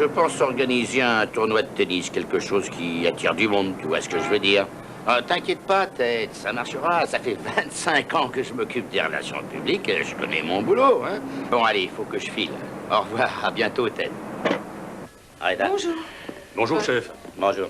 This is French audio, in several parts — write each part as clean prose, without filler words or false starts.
Je pense organiser un tournoi de tennis, quelque chose qui attire du monde, tu vois ce que je veux dire. T'inquiète pas, Ted, ça marchera. Ça fait 25 ans que je m'occupe des relations publiques, je connais mon boulot, hein. Bon, allez, il faut que je file. Au revoir, à bientôt, Ted. Aida. Bonjour. Bonjour, chef. Bonjour.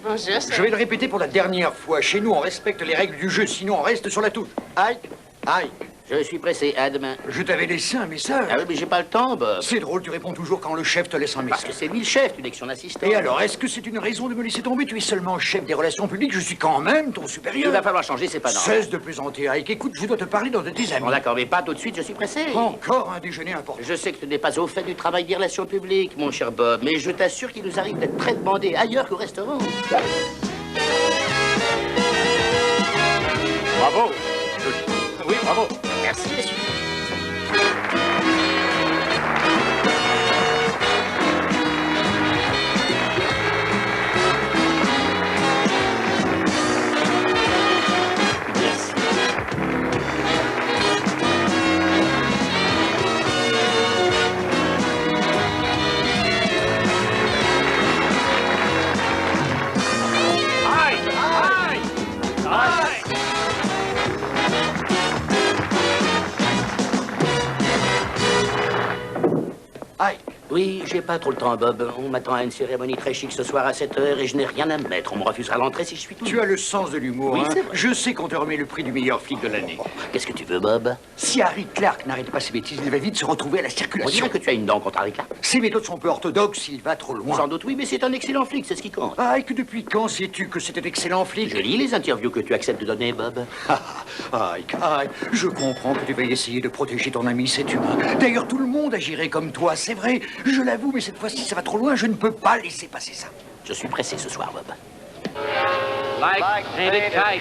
Bonjour, Je vais le répéter pour la dernière fois. Chez nous, on respecte les règles du jeu, sinon on reste sur la touche. Ike, Ike. Je suis pressé, à demain. Je t'avais laissé un message. Ah oui, mais j'ai pas le temps, Bob. C'est drôle, tu réponds toujours quand le chef te laisse un message. Parce que c'est lui le chef, tu n'es que son assistant. Et alors, est-ce que c'est une raison de me laisser tomber? Tu es seulement chef des relations publiques, je suis quand même ton supérieur. Il va falloir changer, c'est pas normal. Cesse de plaisanter, Ike. Écoute, je dois te parler dans de tes amis. Bon, d'accord, mais pas tout de suite, je suis pressé. Encore un déjeuner important. Je sais que tu n'es pas au fait du travail des relations publiques, mon cher Bob, mais je t'assure qu'il nous arrive d'être très demandé ailleurs qu'au restaurant. Bravo. Oui, bravo. Merci, messieurs. Ike. Oui, j'ai pas trop le temps, Bob. On m'attend à une cérémonie très chic ce soir à 7 h et je n'ai rien à me mettre. On me refusera l'entrée si je suis tout. Tu as le sens de l'humour, Oui, hein. c'est vrai. Je sais qu'on te remet le prix du meilleur flic de l'année. Qu'est-ce que tu veux, Bob? Si Harry Clark n'arrête pas ses bêtises, il va vite se retrouver à la On circulation. dirait que tu as une dent contre Harry Clark. Ses méthodes sont peu orthodoxes, il va trop loin. Sans doute, oui, mais c'est un excellent flic, c'est ce qui compte. Ike, depuis quand sais-tu que c'était excellent flic? Je lis les interviews que tu acceptes de donner, Bob. Ike, je comprends que tu veuilles essayer de protéger ton ami, c'est humain. D'ailleurs, tout le monde agirait comme toi, c'est vrai. Je l'avoue, mais cette fois-ci, ça va trop loin, je ne peux pas laisser passer ça. Je suis pressé ce soir, Bob. Like painted kites,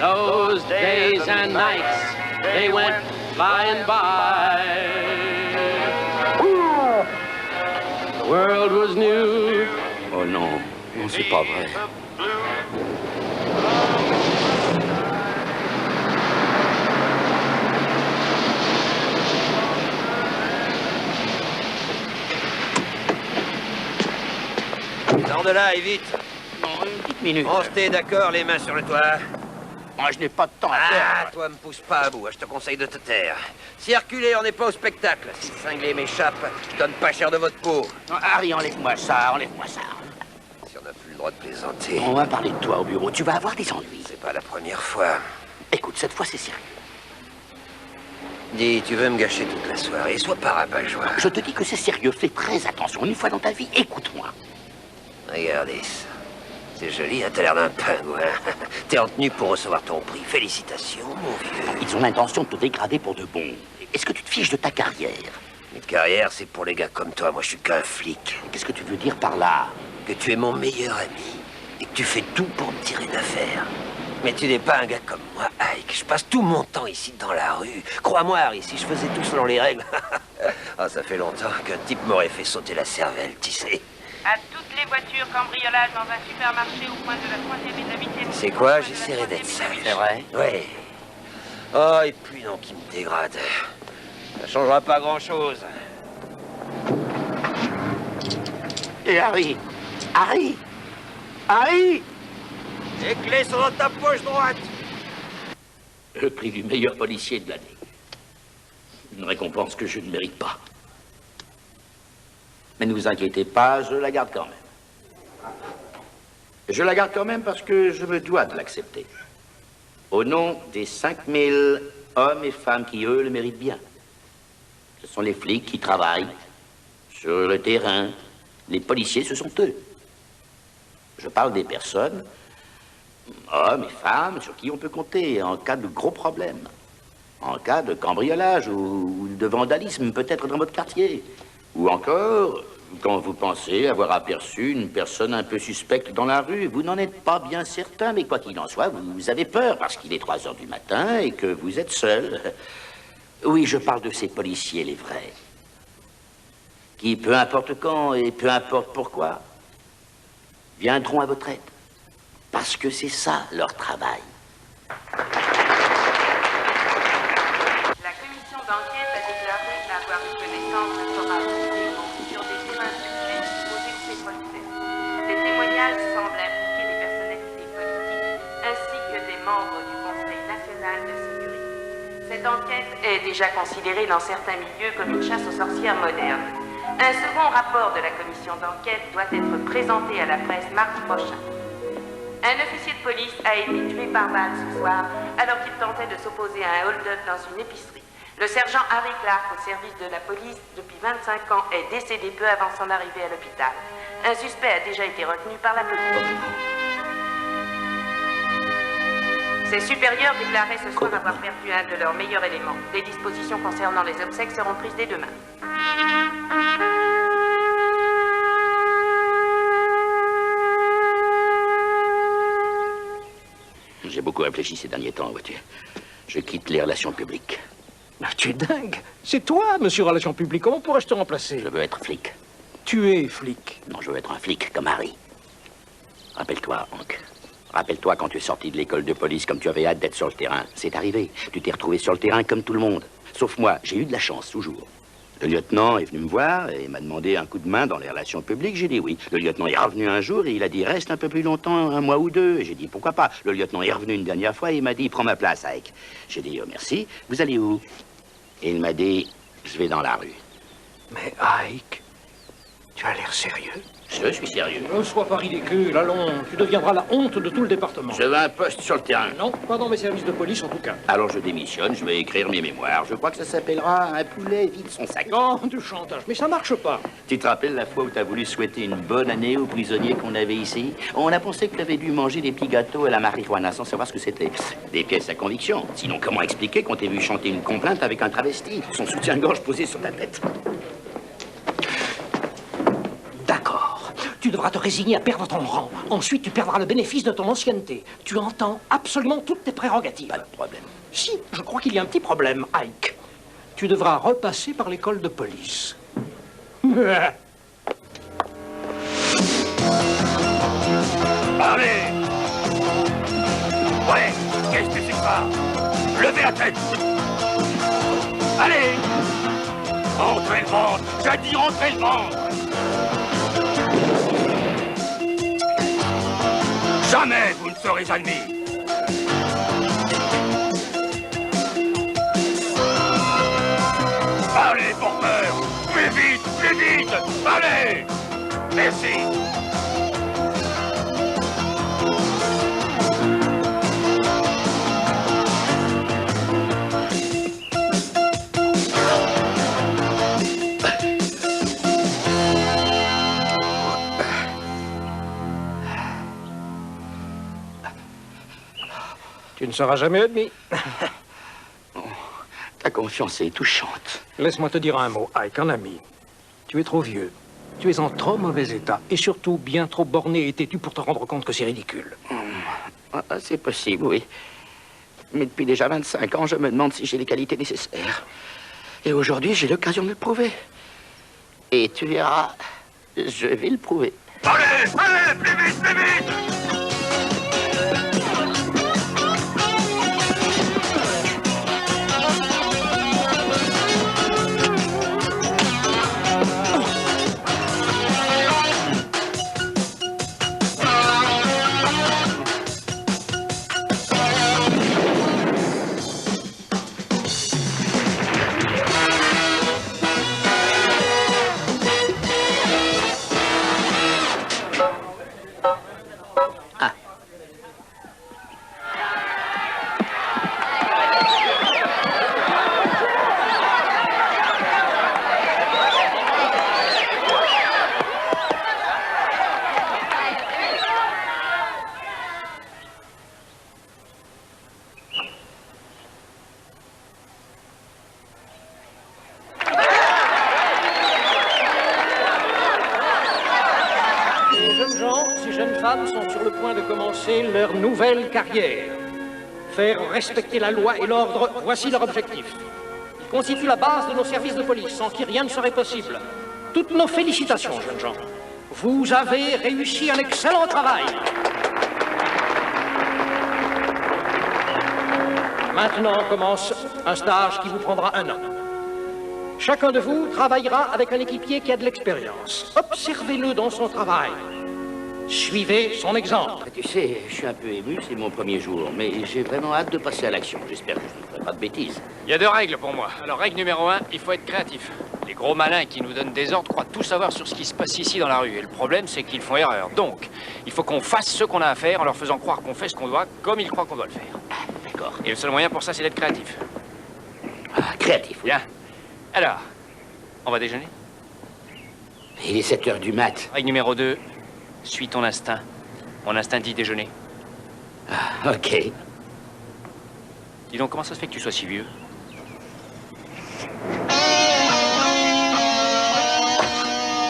those days and nights, they went flying by. The world was new. Oh non, non, c'est pas vrai. Sors de là et vite. Non, une petite minute. On se tait d'accord, les mains sur le toit. Moi, je n'ai pas de temps à Ah, perdre. toi, me pousse pas à bout, je te conseille de te taire. Si Herculé, on n'est pas au spectacle. Si le cinglé m'échappe, je donne pas cher de votre peau. Non, Harry, enlève-moi ça, enlève-moi ça. Si on n'a plus le droit de plaisanter, On va parler de toi au bureau. Tu vas avoir des ennuis. c'est pas la première fois. Écoute, cette fois, c'est sérieux. Dis, tu veux me gâcher toute la soirée, sois pas rabat-joie. Je te dis que c'est sérieux. Fais très attention. Une fois dans ta vie, écoute-moi. Regardez ça. C'est joli, hein, t'as l'air d'un pingouin. T'es en tenue pour recevoir ton prix. Félicitations, mon vieux. Ils ont l'intention de te dégrader pour de bon. Est-ce que tu te fiches de ta carrière? Une carrière, c'est pour les gars comme toi. Moi, je suis qu'un flic. Qu'est-ce que tu veux dire par là? Que tu es mon meilleur ami et que tu fais tout pour me tirer d'affaire. Mais tu n'es pas un gars comme moi, Ike. Je passe tout mon temps ici dans la rue. Crois-moi, Harry, si je faisais tout selon les règles... Ah, ça fait longtemps qu'un type m'aurait fait sauter la cervelle, tu sais. À toutes les voitures, cambriolage dans un supermarché au coin de la 3e et de la 8e. C'est quoi? J'essaierai d'être sage. C'est vrai? Oui. Oh, et puis non, qui me dégrade. Ça changera pas grand-chose. Et Harry? Harry? Harry? Les clés sont dans ta poche droite. Le prix du meilleur policier de l'année. Une récompense que je ne mérite pas. Mais ne vous inquiétez pas, je la garde quand même. Je la garde quand même parce que je me dois de l'accepter. Au nom des 5000 hommes et femmes qui, eux, le méritent bien. Ce sont les flics qui travaillent sur le terrain. Les policiers, ce sont eux. Je parle des personnes, hommes et femmes, sur qui on peut compter en cas de gros problèmes. En cas de cambriolage ou de vandalisme, peut-être dans votre quartier. Ou encore, quand vous pensez avoir aperçu une personne un peu suspecte dans la rue, vous n'en êtes pas bien certain, mais quoi qu'il en soit, vous avez peur parce qu'il est 3 h du matin et que vous êtes seul. Oui, je parle de ces policiers, les vrais, qui, peu importe quand et peu importe pourquoi, viendront à votre aide. Parce que c'est ça, leur travail. La commission d'enquête a déclaré avoir eu connaissance de Cora Boudé est déjà considéré dans certains milieux comme une chasse aux sorcières moderne. Un second rapport de la commission d'enquête doit être présenté à la presse mardi prochain. Un officier de police a été tué par balle ce soir alors qu'il tentait de s'opposer à un hold-up dans une épicerie. Le sergent Harry Clark, au service de la police depuis 25 ans, est décédé peu avant son arrivée à l'hôpital. Un suspect a déjà été retenu par la police. Ses supérieurs déclaraient ce soir avoir perdu un de leurs meilleurs éléments. Des dispositions concernant les obsèques seront prises dès demain. J'ai beaucoup réfléchi ces derniers temps, vois-tu. Je quitte les relations publiques. Ah, tu es dingue. C'est toi, monsieur Relations publiques. Comment pourrais-je te remplacer? Je veux être flic. Tu es flic. Non, je veux être un flic comme Harry. Rappelle-toi, Hank. Rappelle-toi quand tu es sorti de l'école de police comme tu avais hâte d'être sur le terrain. C'est arrivé. Tu t'es retrouvé sur le terrain comme tout le monde. Sauf moi, j'ai eu de la chance, toujours. Le lieutenant est venu me voir et m'a demandé un coup de main dans les relations publiques. J'ai dit oui. Le lieutenant est revenu un jour et il a dit reste un peu plus longtemps, un mois ou deux. J'ai dit pourquoi pas. Le lieutenant est revenu une dernière fois et il m'a dit prends ma place, Ike. J'ai dit oh, merci. Vous allez où? Et il m'a dit je vais dans la rue. Mais Ike, tu as l'air sérieux. Je suis sérieux. Ne sois pas ridicule, allons. Tu deviendras la honte de tout le département. Je veux un poste sur le terrain. Non, pas dans mes services de police en tout cas. Alors je démissionne, je vais écrire mes mémoires. Je crois que ça s'appellera Un poulet vide son sac. Non, du chantage, mais ça marche pas. Tu te rappelles la fois où tu as voulu souhaiter une bonne année aux prisonniers qu'on avait ici? On a pensé que tu avais dû manger des petits gâteaux à la marijuana sans savoir ce que c'était. Des pièces à conviction. Sinon, comment expliquer qu'on t'ait vu chanter une complainte avec un travesti, son soutien-gorge posé sur ta tête? D'accord. Tu devras te résigner à perdre ton rang. Ensuite, tu perdras le bénéfice de ton ancienneté. Tu entends absolument toutes tes prérogatives. Pas de problème. Si, je crois qu'il y a un petit problème, Ike. Tu devras repasser par l'école de police. Allez! Ouais, qu'est-ce que c'est que ça? Levez la tête! Allez! Rentrez le ventre! J'ai dit rentrez le ventre! Jamais vous ne serez admis! Allez, porteur! Plus vite! Plus vite! Allez! Merci! Tu ne seras jamais admis. Ta confiance est touchante. Laisse-moi te dire un mot, Ike, un ami. Tu es trop vieux. Tu es en trop mauvais état. Et surtout bien trop borné et têtu pour te rendre compte que c'est ridicule. C'est possible, oui. Mais depuis déjà 25 ans, je me demande si j'ai les qualités nécessaires. Et aujourd'hui, j'ai l'occasion de le prouver. Et tu verras, je vais le prouver. Allez! Allez! Plus vite! Plus vite! Sont sur le point de commencer leur nouvelle carrière. Faire respecter la loi et l'ordre, voici leur objectif. Ils constituent la base de nos services de police, sans qui rien ne serait possible. Toutes nos félicitations, jeunes gens. Vous avez réussi un excellent travail. Maintenant commence un stage qui vous prendra 1 an. Chacun de vous travaillera avec un équipier qui a de l'expérience. Observez-le dans son travail. Suivez son exemple. Tu sais, je suis un peu ému, c'est mon premier jour, mais j'ai vraiment hâte de passer à l'action. J'espère que je ne ferai Pas de bêtises. Il y a 2 règles pour moi. Alors, règle numéro 1, il faut être créatif. Les gros malins qui nous donnent des ordres croient tout savoir sur ce qui se passe ici dans la rue. Et le problème, c'est qu'ils font erreur. Donc, il faut qu'on fasse ce qu'on a à faire en leur faisant croire qu'on fait ce qu'on doit comme ils croient qu'on doit le faire. D'accord. Et le seul moyen pour ça, c'est d'être créatif. Ah, créatif, oui. Bien. Alors, on va déjeuner? Il est 7 heures du mat. Règle numéro 2, suis ton instinct. Mon instinct dit déjeuner. Ah, ok. Dis donc, comment ça se fait que tu sois si vieux?